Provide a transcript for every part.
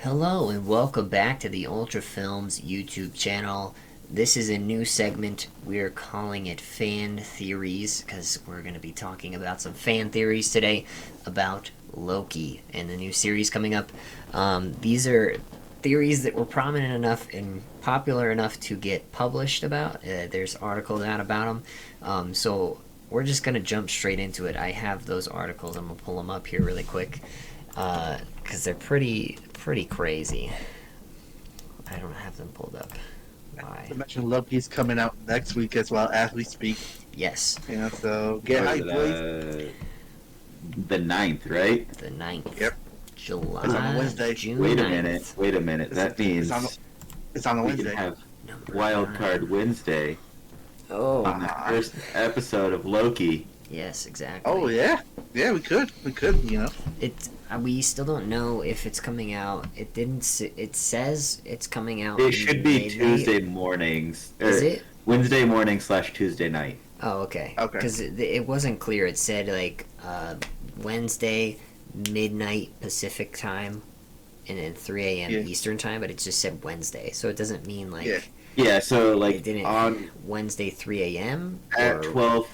Hello and welcome back to the Ultra Films YouTube channel. This is a new segment. We're calling it Fan Theories because we're going to be talking about some fan theories today about Loki and the new series coming up. These are theories that were prominent enough and popular enough to get published about. There's articles out about them. So we're just going to jump straight into it. I have those articles. I'm going to pull them up here really quick because they're pretty crazy. I don't have them pulled up. Why? I mentioned Loki's coming out next week as well as we speak. Yes. So get hyped, boys. The 9th, right? The 9th. Yep. July. It's on a Wednesday. June Wait a 9th. minute. That means it's on a we Wednesday. can have Number Wild 9. Card Wednesday Oh. on the first episode of Loki. Yes, exactly. Oh yeah, we could. We still don't know if it's coming out. It didn't. It says it's coming out. It should be midnight. Tuesday mornings. Is it? Wednesday morning / Tuesday night. Oh, okay. Okay. Because it wasn't clear. It said like Wednesday midnight Pacific time, and then 3 a.m. Yeah. Eastern time. But it just said Wednesday, so it doesn't mean like. Yeah. Yeah, so It like didn't on Wednesday 3 a.m. at or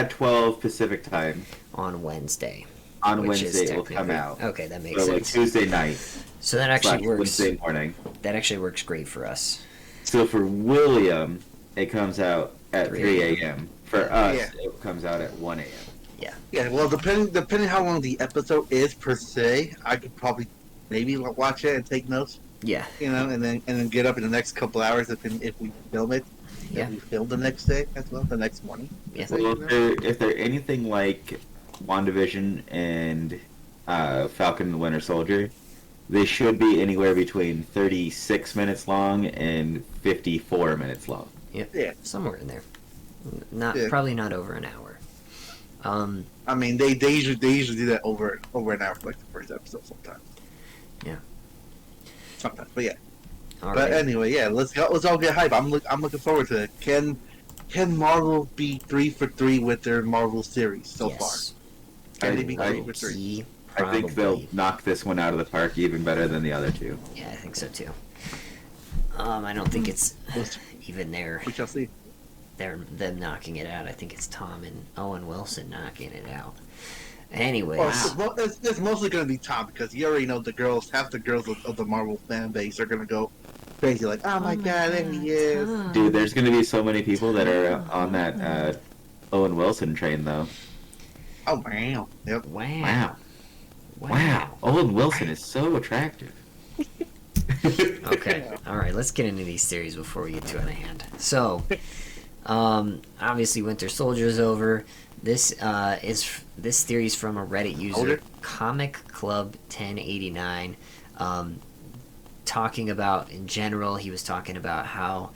12 Pacific time on Wednesday. on Which is Wednesday it will come technically- out. Okay, that makes So like sense. Tuesday night So that / actually works. Wednesday morning. That actually works great for us. So for William, it comes out at 3 3 a.m. For us, Yeah. it comes out at 1 a.m. Yeah. Well, depending how long the episode is per se, I could probably maybe watch it and take notes. Yeah. And then get up in the next couple hours if we film it. Yeah. If we film the next day as well, the next morning. Yeah. So, Well, if they're anything like WandaVision and Falcon and the Winter Soldier, they should be anywhere between 36 minutes long and 54 minutes long. Yeah. Somewhere in there. Not Yeah. Probably not over an hour. I mean, they usually do that over an hour, like the first episode sometimes. Yeah. Sometimes, but yeah. All But right. anyway, yeah, let's all get hype. I'm looking forward to it. Can Marvel be 3 for 3 with their Marvel series so far? Yes. Can they be I- 3 for 3? Loki, I think they'll probably. knock this one out of the park even better than the other two. Yeah, I think so too. I don't think it's even there. We shall see. Them knocking it out. I think it's Tom and Owen Wilson knocking it out. Anyways, Well, it's mostly going to be Tom because you already know half the girls of the Marvel fan base are going to go crazy, like, oh my god, there he is. Tom. Dude, there's going to be so many people that are on that Owen Wilson train, though. Oh, wow. Yep. Wow. Wow. Owen Wilson is so attractive. Okay. All right. Let's get into these theories before we get too out of hand. So, obviously, Winter Soldier is over. This theory is from a Reddit user, Older? Comic Club 1089, talking about in general. He was talking about how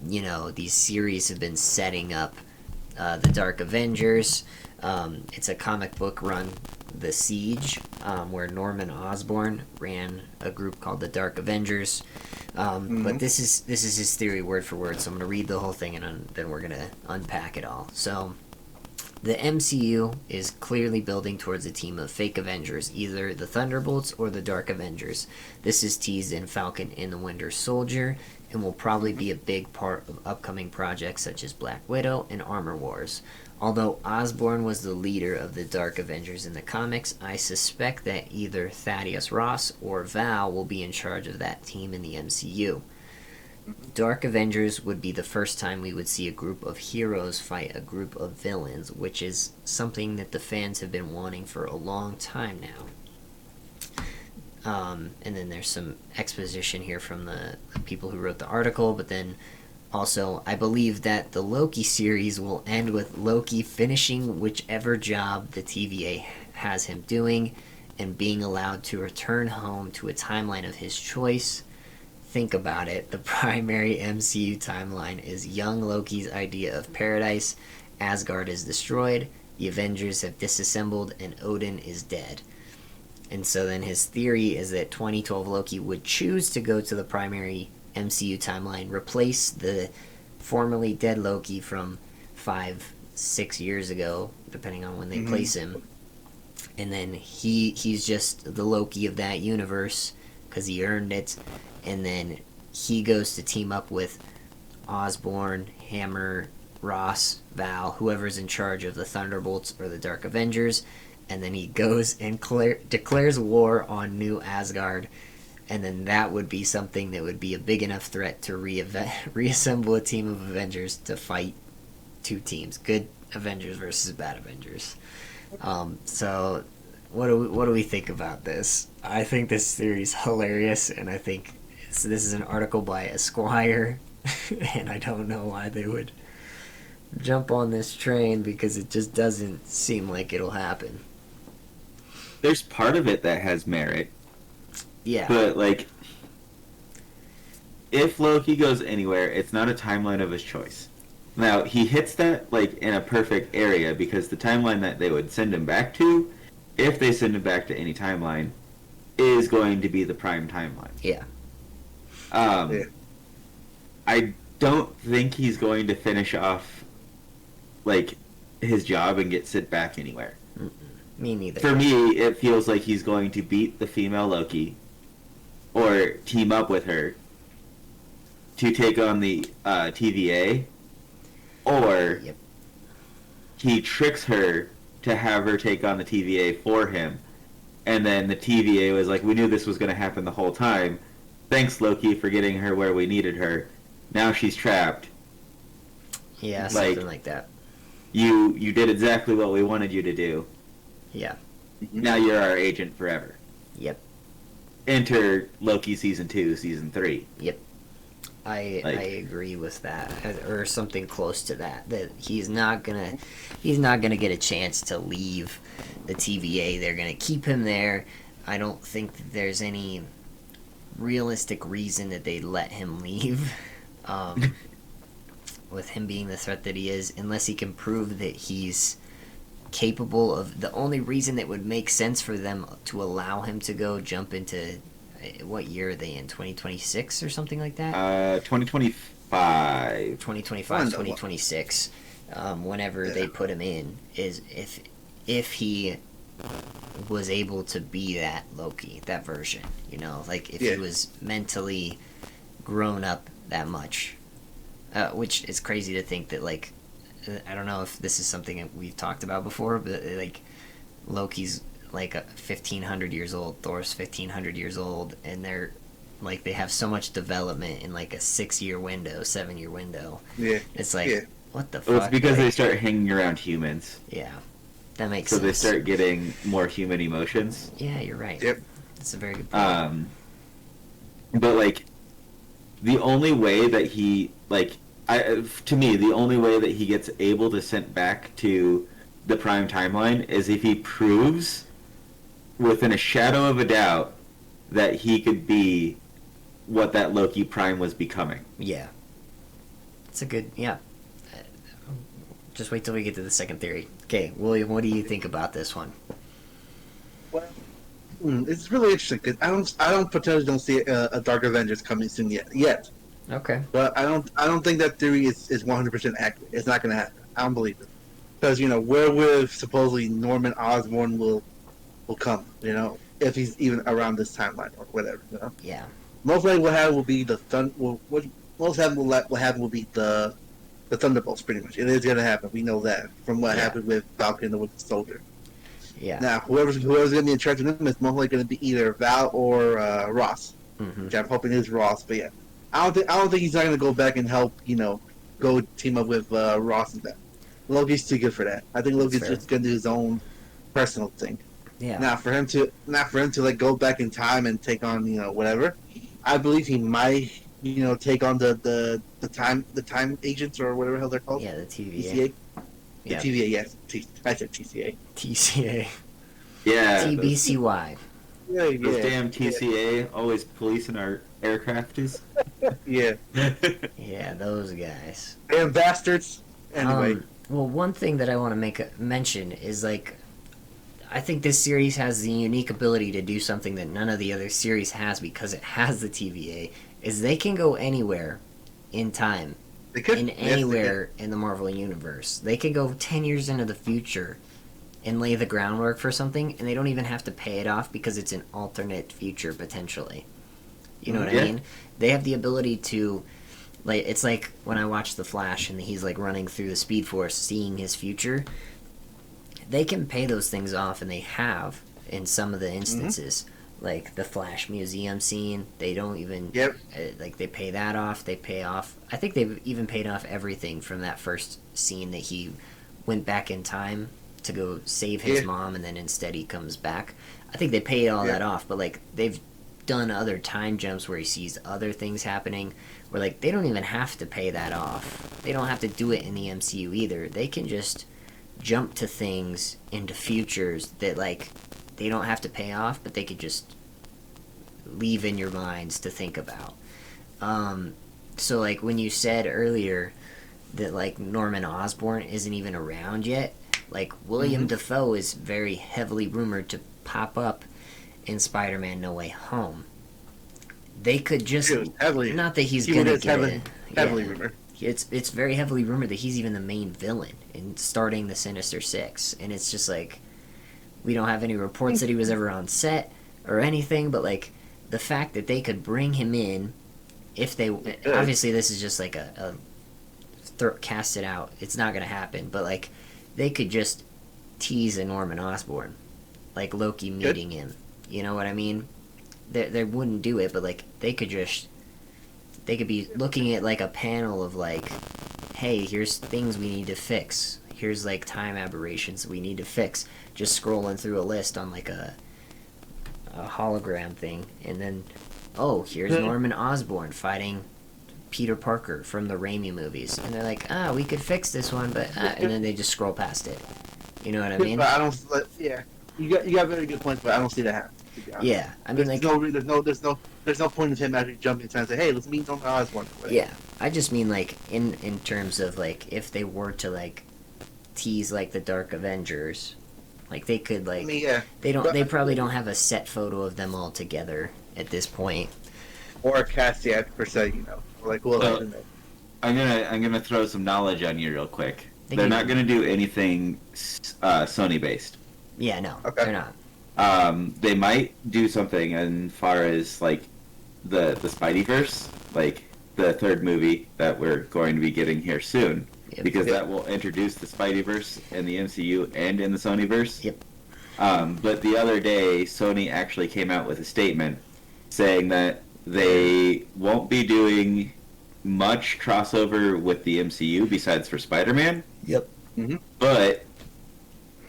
these series have been setting up the Dark Avengers. It's a comic book run, The Siege, where Norman Osborn ran a group called the Dark Avengers. But this is his theory word for word, so I'm going to read the whole thing and then we're going to unpack it all. So, the MCU is clearly building towards a team of fake Avengers, either the Thunderbolts or the Dark Avengers. This is teased in Falcon and the Winter Soldier, and will probably be a big part of upcoming projects such as Black Widow and Armor Wars. Although Osborn was the leader of the Dark Avengers in the comics, I suspect that either Thaddeus Ross or Val will be in charge of that team in the MCU. Dark Avengers would be the first time we would see a group of heroes fight a group of villains, which is something that the fans have been wanting for a long time now. And then there's some exposition here from the people who wrote the article, but then also, I believe that the Loki series will end with Loki finishing whichever job the TVA has him doing and being allowed to return home to a timeline of his choice. Think about it. The primary MCU timeline is young Loki's idea of paradise. Asgard is destroyed, the Avengers have disassembled, and Odin is dead. And so then his theory is that 2012 Loki would choose to go to the primary MCU timeline, replace the formerly dead Loki from 5-6 years ago, depending on when they place him. And then he's just the Loki of that universe, because he earned it, and then he goes to team up with Osborn, Hammer, Ross, Val, whoever's in charge of the Thunderbolts or the Dark Avengers, and then he goes and declares war on New Asgard, and then that would be something that would be a big enough threat to reassemble a team of Avengers to fight two teams, good Avengers versus bad Avengers. So what do we think about this? I think this theory is hilarious, and I think this is an article by Esquire, and I don't know why they would jump on this train because it just doesn't seem like it'll happen. There's part of it that has merit. Yeah. But, like, if Loki goes anywhere, it's not a timeline of his choice. Now, he hits that, like, in a perfect area because the timeline that they would send him back to, if they send him back to any timeline, is going to be the prime timeline. Yeah. I don't think he's going to finish off, like, his job and get sent back anywhere. Me neither. For me, it feels like he's going to beat the female Loki or team up with her to take on the TVA, or Yep. he tricks her to have her take on the TVA for him, and then the TVA was like, we knew this was going to happen the whole time. Thanks, Loki, for getting her where we needed her. Now she's trapped. Yeah, Like, something like that. You did exactly what we wanted you to do. Yeah. Now you're our agent forever. Yep. Enter Loki season 2, season 3. Yep. I agree with that, or something close to that. That he's not gonna get a chance to leave the TVA. They're gonna keep him there. I don't think that there's any realistic reason that they'd let him leave. With him being the threat that he is, unless he can prove that he's capable of. The only reason that would make sense for them to allow him to go jump into, what year are they in, 2026 or something like that? 2025. 2025, 2026, whenever they put him in, is if he was able to be that Loki, that version, like if he was mentally grown up that much, which is crazy to think that, like, I don't know if this is something that we've talked about before, but like Loki's like 1,500 years old, Thor's 1,500 years old, and they're like, they have so much development in like a 6-year window, 7-year window. Yeah. It's like, what the fuck? Well, it's because like, they start hanging around humans. Yeah. That makes so sense. So they start getting more human emotions. Yeah, you're right. Yep. That's a very good point. But like, the only way that he, like, to me, the only way that he gets able to sent back to the prime timeline is if he proves, within a shadow of a doubt, that he could be what that Loki Prime was becoming. Yeah. It's a good, yeah. Just wait till we get to the second theory. Okay, William, what do you think about this one? Well, it's really interesting because I don't potentially see a Dark Avengers coming soon yet. Okay. But I don't think that theory is 100% accurate. It's not going to happen. I don't believe it because where supposedly Norman Osborn will come. If he's even around this timeline or whatever. Yeah. Most likely, what happened will be the Thunderbolts. Pretty much, it is going to happen. We know that from what happened with Falcon and the Winter Soldier. Yeah. Now, whoever's going to be in charge of them is most likely going to be either Val or Ross. Mm-hmm. Which I'm hoping is Ross. But yeah, I don't think he's not going to go back and help. Go team up with Ross and that. Loki's too good for that. I think Loki's just going to do his own personal thing. Yeah. Now, for him to like go back in time and take on whatever, I believe he might take on the time agents or whatever the hell they're called. Yeah, the TVA. TCA. Yeah. The TVA, yes. I said TCA. TCA. Yeah. TBCY. Yeah, Those damn TCA always policing our aircraft is. Yeah. Yeah, those guys. Damn bastards. Anyway. Well, one thing that I want to mention is, like, I think this series has the unique ability to do something that none of the other series has because it has the TVA, is they can go anywhere in time. They could. Anywhere in the Marvel Universe. They could go 10 years into the future and lay the groundwork for something, and they don't even have to pay it off because it's an alternate future, potentially. You know what I Yeah. mean? They have the ability to, like, it's like when I watch The Flash and he's like running through the Speed Force, seeing his future. They can pay those things off, and they have in some of the instances. Like the Flash Museum scene, they don't even Yep. like they pay that off. They pay off. I think they've even paid off everything from that first scene that he went back in time to go save his Yeah. mom, and then instead he comes back. I think they paid all Yeah. that off, but like they've done other time jumps where he sees other things happening, where like they don't even have to pay that off. They don't have to do it in the MCU either. They can just jump to things into futures that like they don't have to pay off, but they could just leave in your minds to think about. So like when you said earlier that like Norman Osborn isn't even around yet, like William Dafoe is very heavily rumored to pop up in Spider-Man No Way Home. They could just Dude, heavily. not that he's He gonna was get heavily yeah. rumored. It's very heavily rumored that he's even the main villain in starting the Sinister Six, and it's just like we don't have any reports that he was ever on set or anything, but like the fact that they could bring him in, if they obviously this is just like a cast it out, it's not gonna happen, but like they could just tease a Norman Osborn, like Loki meeting him. You know what I mean? They wouldn't do it, but like they could be looking at like a panel of like, hey, here's things we need to fix. Here's like time aberrations we need to fix. Just scrolling through a list on like a hologram thing, and then, oh, here's Norman Osborn fighting Peter Parker from the Raimi movies, and they're like, we could fix this one, but and then they just scroll past it. You know what I mean? But I don't. Yeah, you got very good points, but I don't see that happening. To be honest. Yeah, I mean, like, there's no point in him actually jumping in and say, hey, let's meet Norman Osborn. yeah, I just mean like in terms of like if they were to like tease like the Dark Avengers, like they could like I mean, yeah. they probably don't have a set photo of them all together at this point. Or a cast yet per se, you know. Like, well, So, I'm gonna throw some knowledge on you real quick. Thank They're you. not gonna do anything Sony based. Yeah, no, Okay. they're not. They might do something as far as like the Spideyverse, like the third movie that we're going to be getting here soon, Yep. because Yep. that will introduce the Spideyverse in the MCU and in the Sonyverse. Yep. But the other day, Sony actually came out with a statement saying that they won't be doing much crossover with the MCU besides for Spider-Man. Yep. But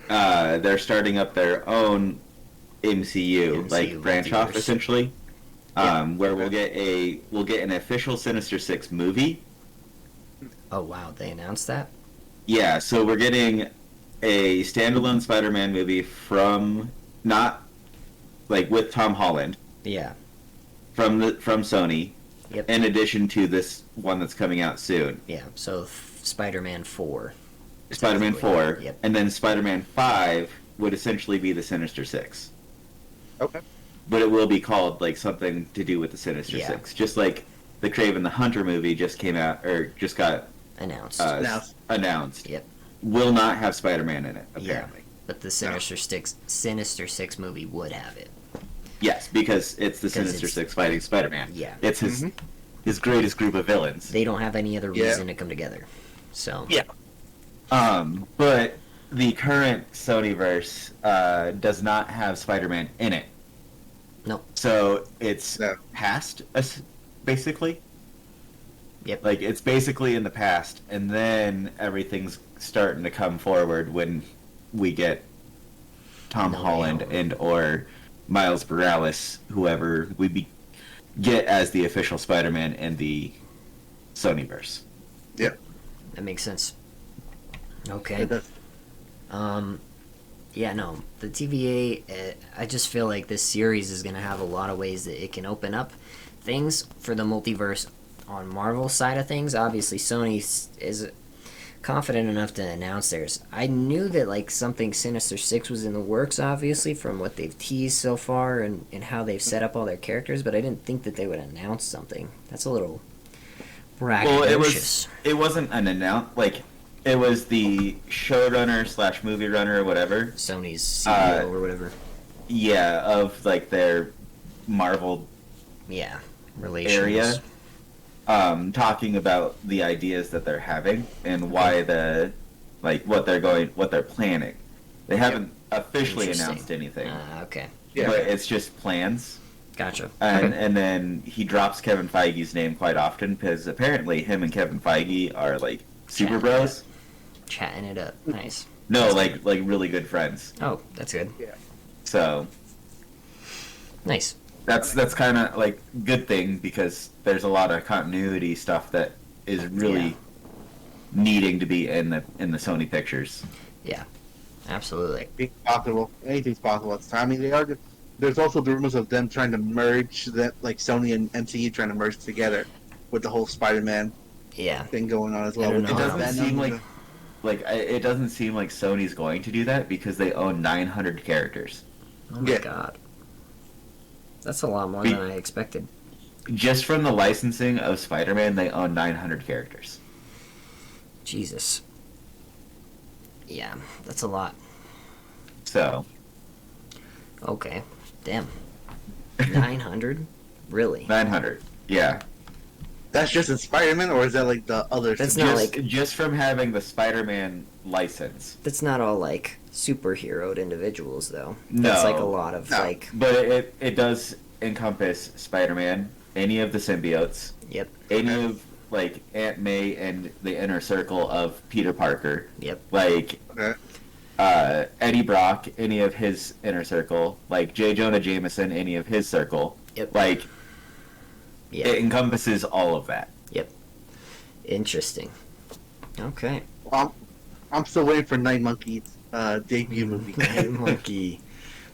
they're starting up their own MCU, like branch off multiverse. essentially, Yeah. where we'll get an official Sinister Six movie. Oh wow, they announced that. Yeah, so we're getting a standalone Spider-Man movie from not like with Tom Holland Yeah. from Sony, Yep. in addition to this one that's coming out soon. Yeah. So Spider-Man 4. Spider-Man 4, Yep. and then Spider-Man 5 would essentially be the Sinister Six. Okay. But it will be called like something to do with the Sinister Yeah. Six, just like the Kraven the Hunter movie just came out or just got Announced. announced. Yep. Will not have Spider-Man in it apparently. But the Sinister Six movie would have it. Yes, because it's the Because Sinister it's- Six fighting Spider-Man. Yeah. It's his greatest group of villains. They don't have any other Yeah. reason to come together. So Yeah. But the current Sonyverse does not have Spider-Man in it. Nope. So it's No. past us, basically. Yep. Like, it's basically in the past, and then everything's starting to come forward when we get Tom No Way Holland Home. and or Miles Morales, whoever get as the official Spider-Man in the Sonyverse. Yeah. that makes sense. Okay. It does. Yeah, no, the TVA, I just feel like this series is going to have a lot of ways that it can open up things for the multiverse on Marvel's side of things. Obviously, Sony is confident enough to announce theirs. I knew that, like, something Sinister Six was in the works, obviously, from what they've teased so far and how they've set up all their characters, but I didn't think that they would announce something. That's a little braggadocious. It wasn't an like, it was the showrunner / movie runner or whatever. Sony's CEO or whatever. Yeah, of like their Marvel Yeah. Relations. area, talking about the ideas that they're having and why what they're planning. They haven't officially announced anything, Okay. Yeah. but it's just plans. Gotcha. And then he drops Kevin Feige's name quite often because apparently him and Kevin Feige are like super bros. Chatting it up. Nice. No, like really good friends. Oh, that's good. Yeah. So Nice. that's kind of like good thing because there's a lot of continuity stuff that is really needing to be in the Sony pictures. Yeah. Absolutely. It's possible. Anything's possible at the time. I mean, there's also the rumors of them trying to merge that, like Sony and MCU trying to merge together with the whole Spider-Man Yeah. thing going on as well. I don't With know. the It doesn't Venom, seem it doesn't seem like Sony's going to do that because they own 900 characters. Oh my Yeah. god. That's a lot more than I expected. Just from the licensing of Spider-Man, they own 900 characters. Jesus. Yeah, that's a lot. So, Okay. Damn. 900? Really? 900. Yeah. that's just in Spider-Man, or is that like the other? That's stuff? not Just, like- just from having the Spider-Man license. That's not all like superheroed individuals though. No. That's like a lot of No. like But it does encompass Spider-Man, any of the symbiotes, Yep. any of like Aunt May and the inner circle of Peter Parker, Yep. like Okay. Eddie Brock, any of his inner circle, like J. Jonah Jameson, any of his circle. Yep. Like Yeah. it encompasses all of that. Interesting. Okay. Well, I'm still waiting for Night Monkey's debut movie. Night Monkey.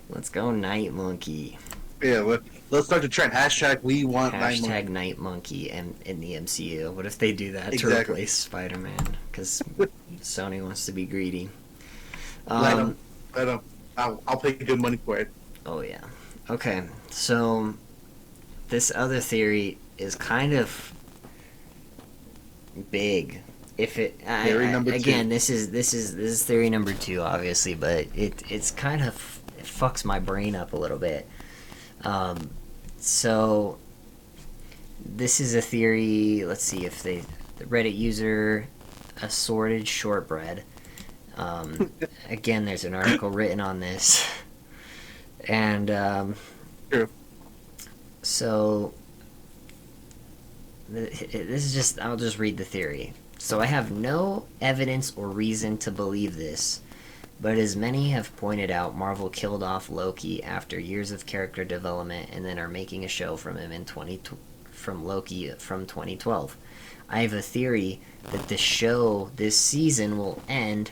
Let's go Night Monkey. Yeah, let's start the trend. Hashtag we want Night Monkey. Hashtag Night Monkey and in the MCU. What if they do that to Exactly. replace Spider-Man? Because Sony wants to be greedy. Let 'em. I'll pay good money for it. Oh yeah. Okay. So this other theory is kind of big. If it Theory number again, two. this is theory number 2, obviously, but it's kind of it fucks my brain up a little bit. So this is a theory. Let's see if the Reddit user assorted shortbread. Again, there's an article written on this, and True. so this is just, I'll just read the theory. So I have no evidence or reason to believe this, but as many have pointed out, Marvel killed off Loki after years of character development and then are making a show from him from Loki from 2012. I have a theory that the show this season will end,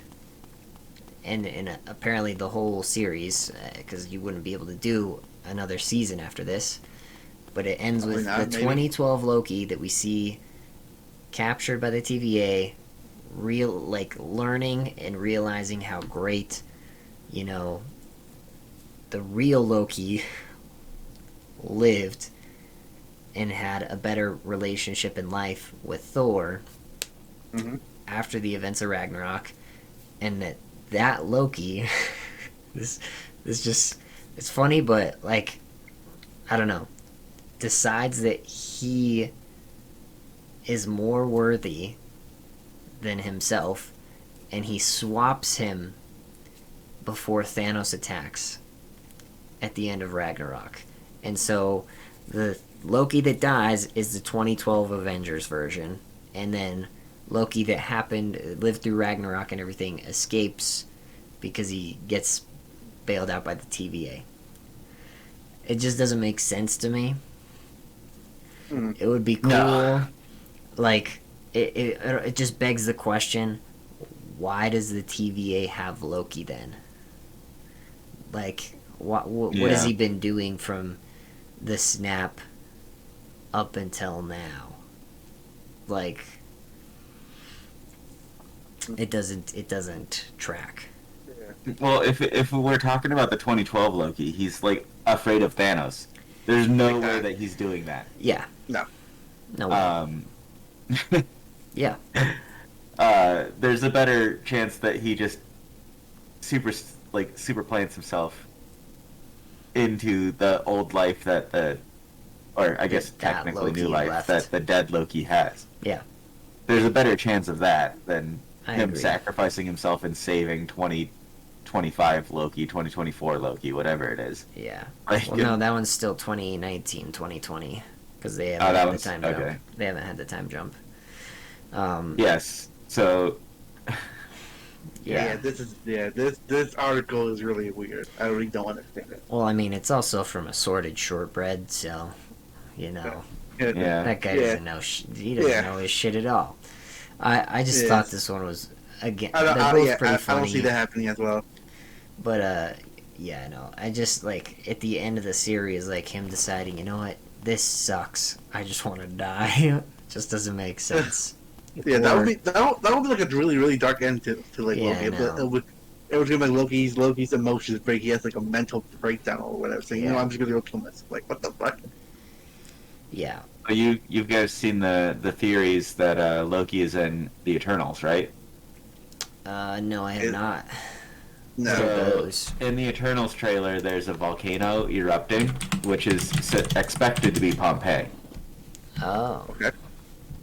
and apparently the whole series, because you wouldn't be able to do another season after this, but it ends with Probably not, the maybe. 2012 Loki that we see captured by the TVA, learning and realizing how great, the real Loki lived and had a better relationship in life with Thor Mhm. after the events of Ragnarok, and that Loki this just, it's funny, but like, I don't know, decides that he is more worthy than himself, and he swaps him before Thanos attacks at the end of Ragnarok. And so the Loki that dies is the 2012 Avengers version, and then Loki that lived through Ragnarok and everything, escapes because he gets bailed out by the TVA. It just doesn't make sense to me. Hmm. It would be cool. No. Like, it just begs the question, why does the TVA have Loki then? Like, what has he been doing from the snap up until now? Like, it doesn't track. Well, if we're talking about the 2012 Loki, he's like afraid of Thanos. There's no way that he's doing that. Yeah. No. No way. Yeah. There's a better chance that he just super plants himself into the old life that the or I guess that technically Loki new life left. that the dead Loki has. Yeah. There's a better chance of that than I him agree. sacrificing himself and saving 2025 Loki, 2024 Loki, whatever it is. Yeah. Like, Well, no, that one's still 2019, 2020, because they haven't that had the one's- time okay. jump. They haven't had the time jump. Yes. So Yeah. This article is really weird. I really don't understand it. Well, I mean, it's also from a sorted shortbread, so you know yeah. that guy Yeah. doesn't know. He doesn't Yeah. know his shit at all. I just Yeah. thought this one was again. I They're don't, both pretty I funny. don't see that happening as well. But yeah, no. I just like at the end of the series, like him deciding, you know what, this sucks. I just want to die. Just doesn't make sense. Yeah, that Or- would be like a really dark end to like Yeah, Loki. I know. It was gonna be like Loki's emotions break. He has like a mental breakdown or whatever. Saying, you know, Yeah. I'm just gonna go kill myself. Like, what the fuck? Yeah. So you guys seen the theories that Loki is in the Eternals, right? No, I have It- not. No. What are So, those? in the Eternals trailer, there's a volcano erupting, which is expected to be Pompeii. Oh. Okay.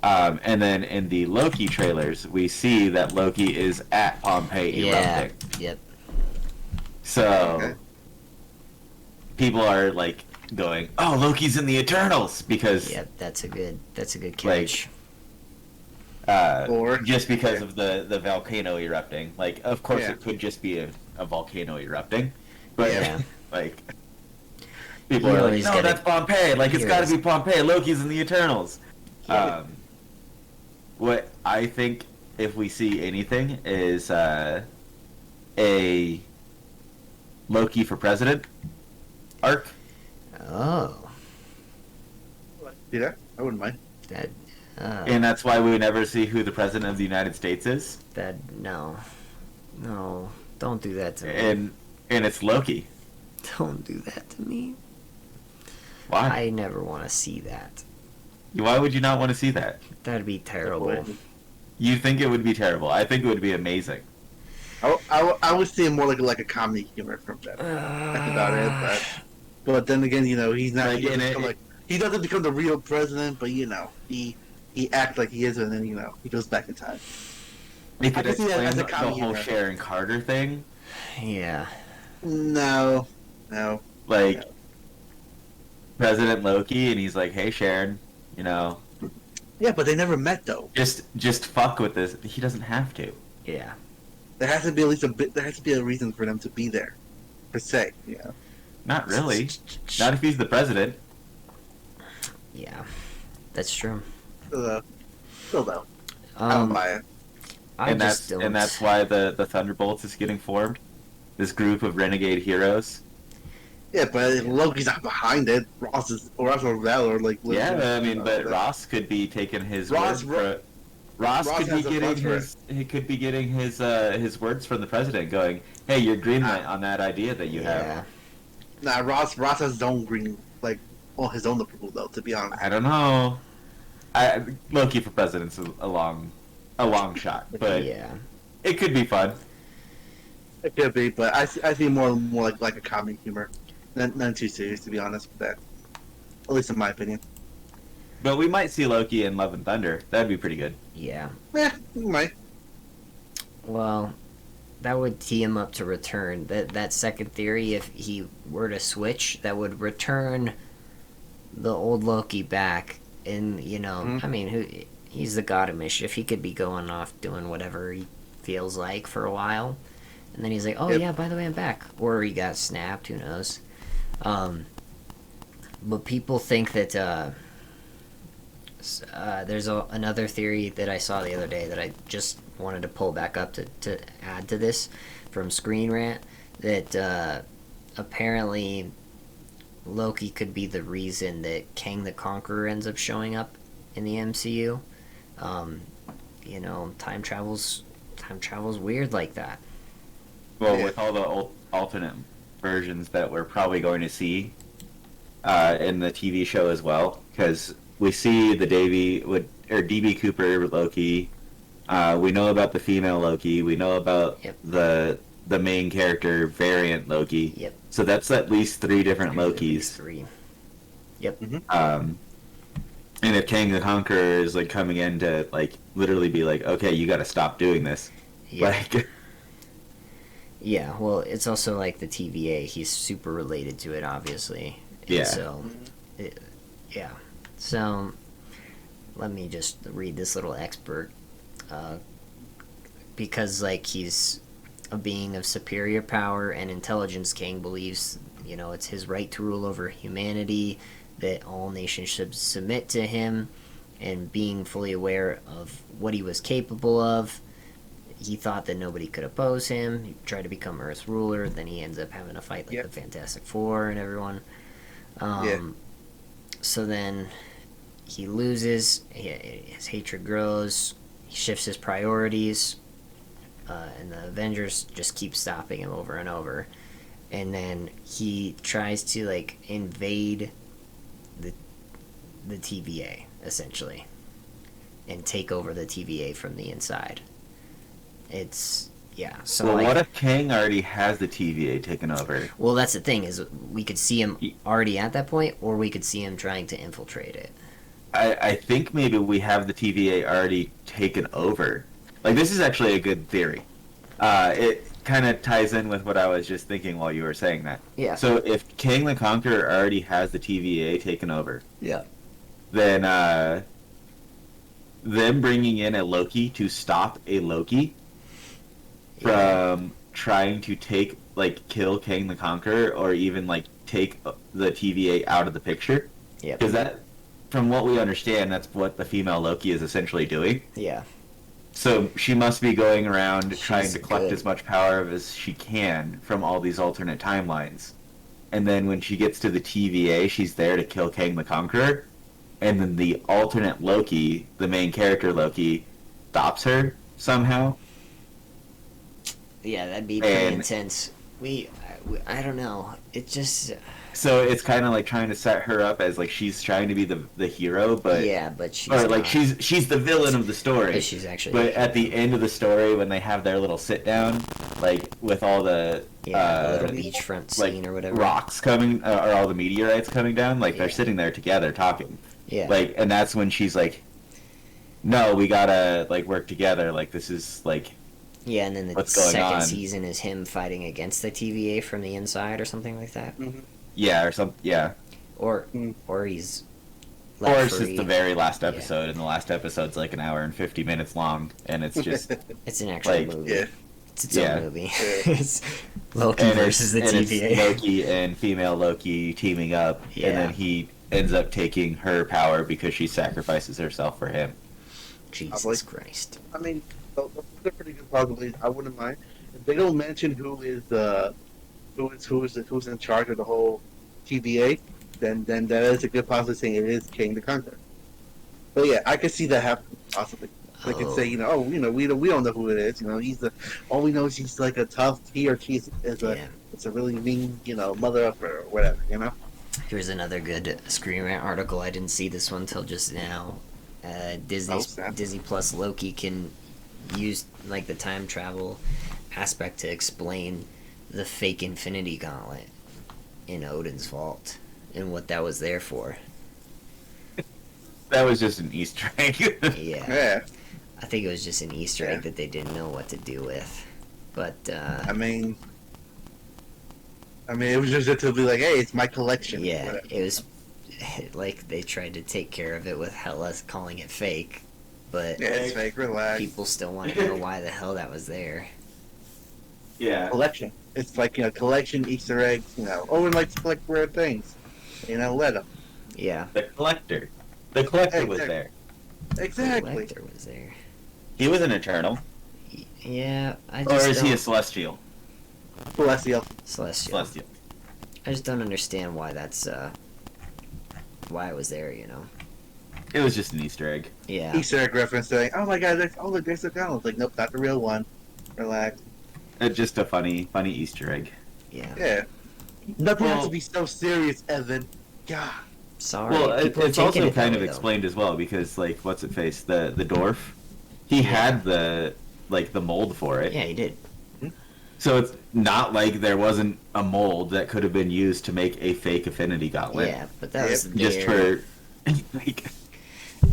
And then in the Loki trailers, we see that Loki is at Pompeii Yeah. erupting. Yep. So Okay. people are like going, "Oh, Loki's in the Eternals," because Yep. That's a good Like, catch. Or- just because yeah. of the volcano erupting. Like, of course, Yeah. it could just be a volcano erupting, but Yeah. like people You are like, always "No, gotta- that's Pompeii. Like, it's you got to always- be Pompeii. Loki's in the Eternals." Yeah. What I think, if we see anything, is a Loki for president arc. Oh. See that? I wouldn't mind. That. And that's why we never see who the president of the United States is. That no. Don't do that to me. And it's Loki. Don't do that to me. Why? I never want to see that. Why would you not want to see that? That'd be terrible. You think it would be terrible. I think it would be amazing. I would see him more like a comedy humor from that. That's about it. But then again, you know, he's not. Like, He doesn't become the real president, but you know, he acts like he is, and then you know, he goes back in time. They could can see that explain as a the comedy whole humor. Sharon Carter thing. Yeah. No. Like, Yeah. President Loki, and he's like, "Hey, Sharon, you know, Yeah, but they never met though. just fuck with this." He doesn't have to. Yeah. There has to be at least a bit. There has to be a reason for them to be there, per se. You know. Not really. Not if he's the president. Yeah. That's true. Still though, I don't buy it. I and just that's don't. that's why the Thunderbolts is getting formed. This group of renegade heroes. Yeah, but Loki's not behind it. Ross or Val or like. Yeah, I mean, but Ross could be taking his Ross- word for. Ross could be has a getting buzz for his. He could be getting his words from the president, going, "Hey, you're greenlit on that idea that you Yeah. have." Nah, Ross has his own green, like, well, his own approval though. To be honest. I don't know. Loki for president's a long shot, but Yeah. it could be fun. It could be, but I see more like a comedy humor, none too serious to be honest with that. At least in my opinion. But we might see Loki in Love and Thunder. That'd be pretty good. Yeah. We might. Well, that would tee him up to return. That second theory, if he were to switch, that would return the old Loki back. And you know, Mhm. I mean, he's the god of mischief. He could be going off doing whatever he feels like for a while, and then he's like, "Oh Yep. yeah, by the way, I'm back." Or he got snapped. Who knows? But people think that there's another theory that I saw the other day that I just wanted to pull back up to add to this from Screen Rant, that apparently Loki could be the reason that Kang the Conqueror ends up showing up in the MCU. You know, time travel's weird like that. Well, Yeah. with all the alternate versions that we're probably going to see in the TV show as well, because we see the DB Cooper Loki. We know about the female Loki. We know about Yep. the main character variant Loki. Yep. So that's at least 3 different At least Lokis. 3. Yep. And if Kang the Conqueror is like coming in to like literally be like, okay, you got to stop doing this. Yeah. Like, Yeah, well, it's also like the TVA. He's super related to it, obviously. And Yeah. So, yeah. So, let me just read this little expert. Because, like, he's a being of superior power and intelligence, Kang believes, it's his right to rule over humanity, that all nations should submit to him, and being fully aware of what he was capable of, he thought that nobody could oppose him. He tried to become Earth's ruler. Then he ends up having a fight like the Fantastic Four and everyone. So then he loses. His hatred grows. He shifts his priorities. And the Avengers just keep stopping him over and over. And then he tries to, like, invade the TVA, essentially. And take over the TVA from the inside. It's so well, like, what if Kang already has the TVA taken over? well, that's the thing, is we could see him already at that point, or we could see him trying to infiltrate it. I think maybe we have the TVA already taken over. Like, this is actually a good theory. It kind of ties in with what I was just thinking while you were saying that. Yeah. So if Kang the Conqueror already has the TVA taken over, Yeah. then them bringing in a Loki to stop a Loki from trying to kill Kang the Conqueror, or even like take the TVA out of the picture. Yeah. Because that, from what we understand, that's what the female Loki is essentially doing. Yeah. So she must be going around trying She's to collect good. as much power as she can from all these alternate timelines. And then when she gets to the TVA, she's there to kill Kang the Conqueror. And then the alternate Loki, the main character Loki, stops her somehow. Yeah, that'd be pretty And- intense. I don't know. It just, So it's kind of like trying to set her up as like she's trying to be the hero, but yeah, but she's or like not. she's the villain of the story. But she's actually. But at the end of the story, when they have their little sit down, like with all the the little beachfront like scene or whatever. rocks coming, or all the meteorites coming down, like they're sitting there together talking. Yeah. Like, and that's when she's like, "No, we gotta like work together. Like this is like." Yeah, and then the What's going second on? season is him fighting against the TVA from the inside or something like that. Yeah, or something. Yeah, Or he's or let it's free. just the very last episode, and the last episode's like an hour and 50 minutes long, and it's just It's an actual like, movie. Yeah. It's its Yeah. own movie. It's Loki and versus the it's TVA. Loki and female Loki teaming up, Yeah. and then he ends up taking her power because she sacrifices herself for him. Jesus Christ. I mean, those are pretty good possibilities. I wouldn't mind. If they don't mention who's in charge of the whole TVA, then that is a good possibility saying it is King the Conqueror. But yeah, I could see that happen possibly. They could say, we don't know who it is. All we know is he's like a tough. He or she is it's a really mean, mother up or whatever. Here's another good Screen Rant article. I didn't see this one till just now. Disney Plus Loki can use like the time travel aspect to explain the fake Infinity Gauntlet in Odin's vault and what that was there for. That was just an Easter egg. Yeah. Yeah. I think it was just an Easter egg that they didn't know what to do with. But I mean, it was just to be like, hey, it's my collection. yeah, Whatever. it was like they tried to take care of it with hella calling it fake, but Yeah, it's fake. Relax. people still want to know why the hell that was there. Yeah. Collection. It's like collection Easter eggs. Owen likes to collect rare things. Let him. Yeah. The collector. The collector was there. Exactly. Collector was there. He was an Eternal. Yeah, I Or just is he a don't... Celestial? Celestial. Celestial. Celestial. I just don't understand why that's, why it was there, It was just an Easter egg. Yeah. Easter egg reference saying, oh my god, there's a gun. Like, nope, not the real one. Relax. Just a funny Easter egg. Yeah. Yeah. Nothing has Well- to be so serious, Evan. God. Sorry. Well, people are it's taking also it that kind of way, though. explained as well because, like, what's it face? The dwarf. He had the mold for it. Yeah, he did. So it's not like there wasn't a mold that could have been used to make a fake Affinity Gauntlet. Yeah, but that was Just for like,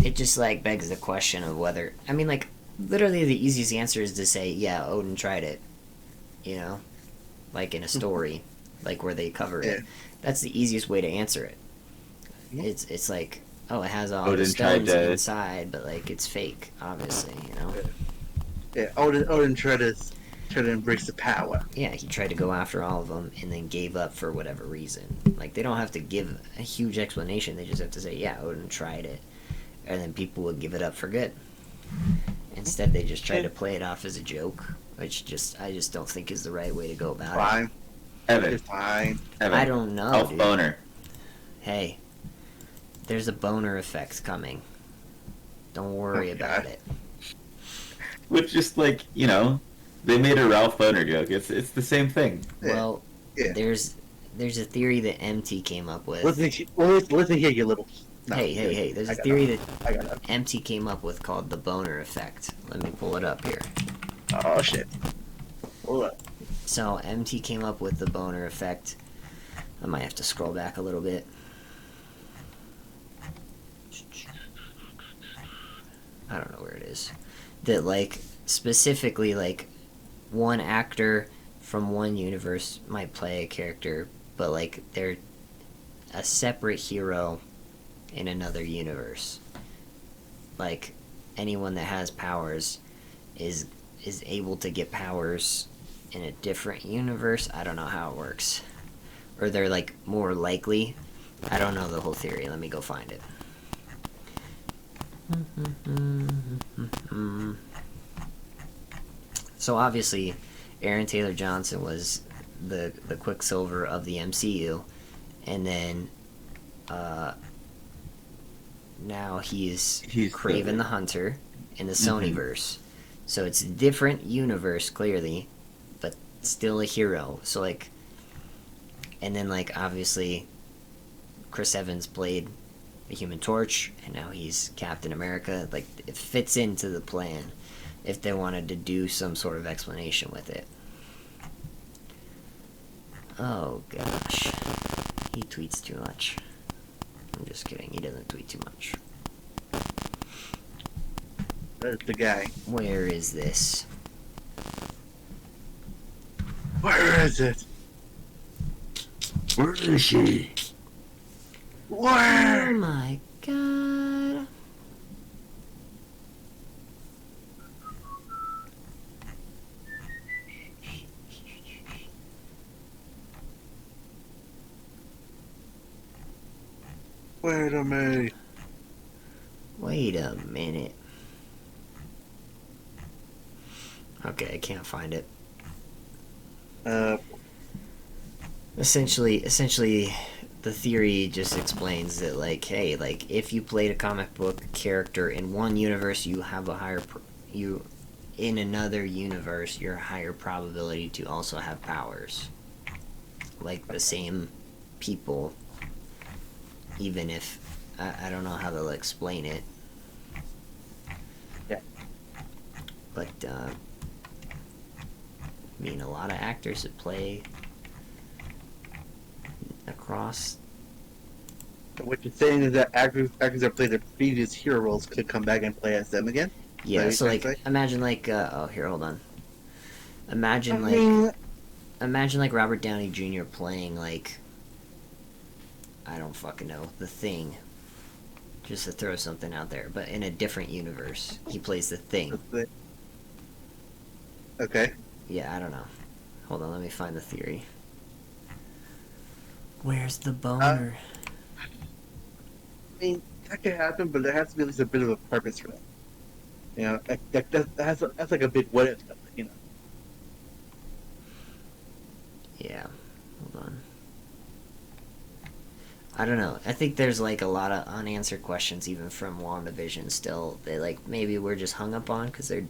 it just like begs the question of whether I mean like literally the easiest answer is to say yeah Odin tried it, you know, like in a story, like where they cover it. That's the easiest way to answer it. It's like oh it has all the stones inside, but like it's fake, obviously, you know. Yeah, Odin tried to embrace the power. Yeah, he tried to go after all of them and then gave up for whatever reason. Like they don't have to give a huge explanation; they just have to say yeah Odin tried it. And then people would give it up for good. Instead, they just try to play it off as a joke, which I just don't think is the right way to go about Fine. it. Evan. It's fine. Evan. I don't know, Elf dude. boner. Hey, there's a boner effect coming. Don't worry about it. Which just like, you know, they made a Ralph Boner joke. It's the same thing. Well, there's a theory that MT came up with. Listen here, you little... No, hey, there's a theory that I got it. MT came up with called the boner effect. Let me pull it up here. Oh, shit. Hold up. So, MT came up with the boner effect. I might have to scroll back a little bit. I don't know where it is. That, like, specifically, like, one actor from one universe might play a character, but, like, they're a separate hero in another universe. Like, anyone that has powers is able to get powers in a different universe. I don't know how it works. Or they're, like, more likely. I don't know the whole theory. Let me go find it. So, obviously, Aaron Taylor Johnson was the Quicksilver of the MCU. And then, now he's Kraven the Hunter in the Sonyverse. So it's a different universe, clearly, but still a hero. So, like, and then, like, obviously, Chris Evans played the Human Torch, and now he's Captain America. Like, it fits into the plan if they wanted to do some sort of explanation with it. Oh, gosh. He tweets too much. I'm just kidding. He doesn't tweet too much. There's the guy. Where is this? Where is it? Where is she? Oh Where? my god. Wait a minute. Wait a minute. Okay, I can't find it. Essentially, the theory just explains that, like, hey, like, if you played a comic book character in one universe, you have a higher, in another universe, you're a higher probability to also have powers. Like the same people, even if, I don't know how they'll explain it. Yeah. But, I mean, a lot of actors that play across. What you're saying is that actors that played their previous hero roles could come back and play as them again? Yeah, so like, imagine like, oh, here, hold on. Imagine like Robert Downey Jr. playing like, I don't fucking know, The Thing. Just to throw something out there, but in a different universe, he plays The Thing. Okay. Yeah, I don't know. Hold on, let me find the theory. Where's the boner? I mean, that could happen, but there has to be at least a bit of a purpose for that. You know, that's like a big what if, you know. Yeah, hold on. I don't know. I think there's like a lot of unanswered questions even from WandaVision still. They like maybe we're just hung up on because they're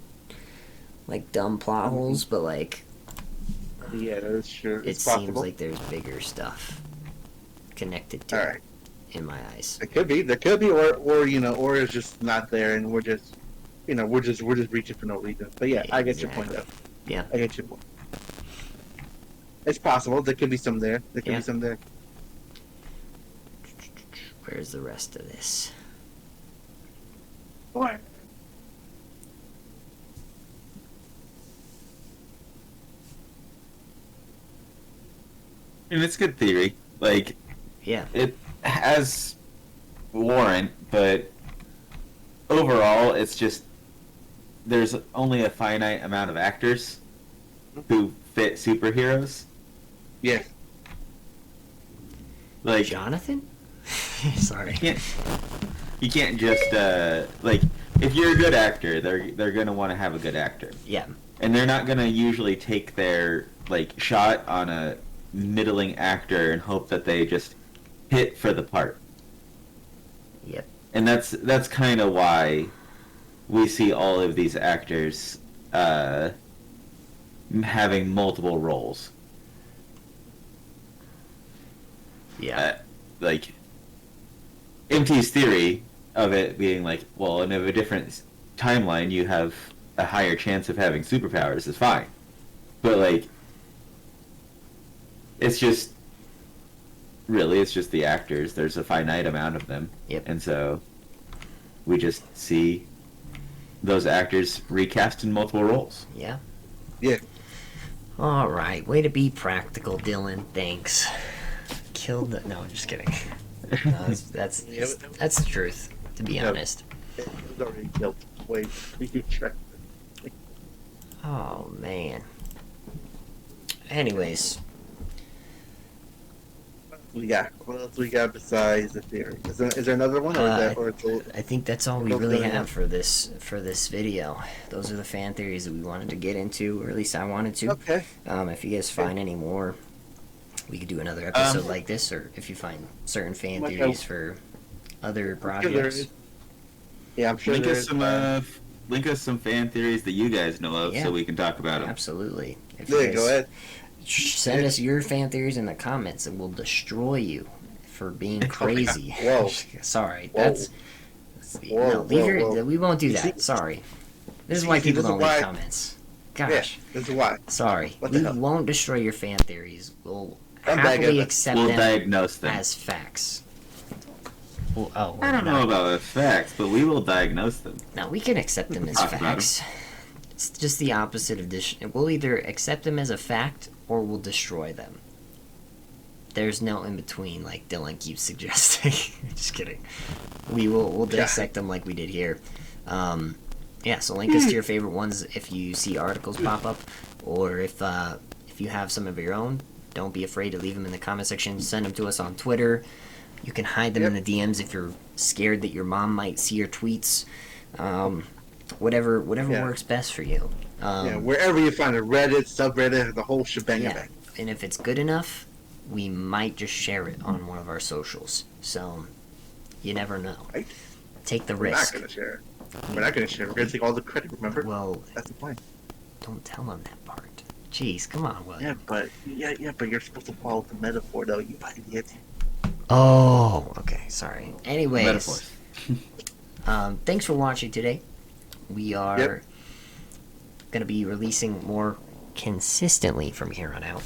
like dumb plot holes, but like Yeah, that's true. it seems like there's bigger stuff connected to it in my eyes. There could be, or you know, or it's just not there, and we're just, you know, we're just reaching for no reason. But yeah, I get your point though. Yeah. I get your point. It's possible. There could be some there. There could Yeah. be some there. Where's the rest of this? What? And it's good theory. Like, Yeah. it has warrant, but overall, it's just there's only a finite amount of actors who fit superheroes. Yeah. Like, Jonathan? Sorry. you can't just like, if you're a good actor, they're gonna want to have a good actor, Yeah. and they're not gonna usually take their like shot on a middling actor and hope that they just hit for the part. Yep. And that's kind of why we see all of these actors having multiple roles. Yeah. Like, MT's theory of it being like, well, in a different timeline, you have a higher chance of having superpowers is fine. But, like, it's just the actors. There's a finite amount of them. Yep. And so we just see those actors recast in multiple roles. Yeah. Yeah. All right. Way to be practical, Dylan. Thanks. Killed the... No, I'm just kidding. No, that's the truth, to be honest. It was already killed. Wait. Oh, man. Anyways. What else we got besides the theory? Is there another one, I think that's all we really have for this video. Those are the fan theories that we wanted to get into, or at least I wanted to. Okay. If you guys find any more, we could do another episode like this, or if you find certain fan theories for other projects. Yeah, I'm sure Link us some fan theories that you guys know of, so we can talk about them. Absolutely. If Yeah, you guys go ahead. send us your fan theories in the comments, and we'll destroy you for being crazy. Whoa. Sorry, Whoa. We won't do that. Sorry. This is why people don't leave comments. Gosh. Yeah, this is why. Sorry. What the We hell? won't destroy your fan theories. We'll I'm happily back. accept We'll them diagnose them. as facts. Well, I don't know about the facts, but we will diagnose them. No, we can accept them as Talk about facts. It's just the opposite of this. We'll either accept them as a fact or we'll destroy them. There's no in between, like Dylan keeps suggesting. Just kidding. We'll dissect them like we did here. Yeah, so link us to your favorite ones if you see articles pop up, or if you have some of your own, don't be afraid to leave them in the comment section. Send them to us on Twitter. You can hide them in the DMs if you're scared that your mom might see your tweets. Whatever works best for you. Wherever you find it, Reddit, subreddit, the whole shebang. Yeah, and if it's good enough, we might just share it on one of our socials. So, you never know. Right? Take the We're not risk. going to share. We're not going to share. We're going to take all the credit, remember? Well, that's the point. Don't tell them that part. Jeez, come on, William. But you're supposed to follow the metaphor, though, you idiot. Oh, okay, sorry. Anyways, Metaphors. thanks for watching today. We are going to be releasing more consistently from here on out.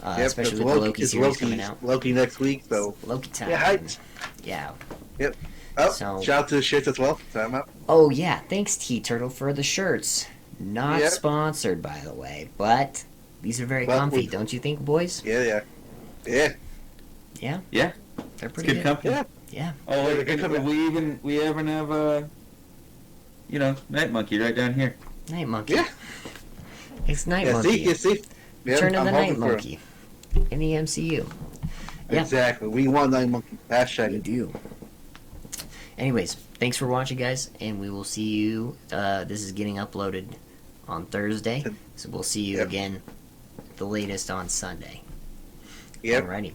Especially with the Loki series coming out. Loki next week, so Loki time. Yeah, hyped. Yeah. Yep. Oh, So- shout out to the shirts as well. Time out. Oh yeah, thanks T Turtle for the shirts. Not sponsored, by the way, but these are very comfy, don't you think, boys? Yeah. Yeah. Yeah. They're It's pretty good company. Yeah. Oh, Yeah, good company. we even have Night Monkey right down here. Night Monkey. Yeah. It's Night Monkey. You see. Yeah, Turn of I'm the hoping Night for it. Monkey in the MCU. Yeah. Exactly. We want Night Monkey. We Hashtag. do. Anyways, thanks for watching, guys, and we will see you. This is getting uploaded on Thursday, so we'll see you again, the latest on Sunday. Yep. Alrighty.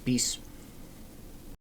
Peace.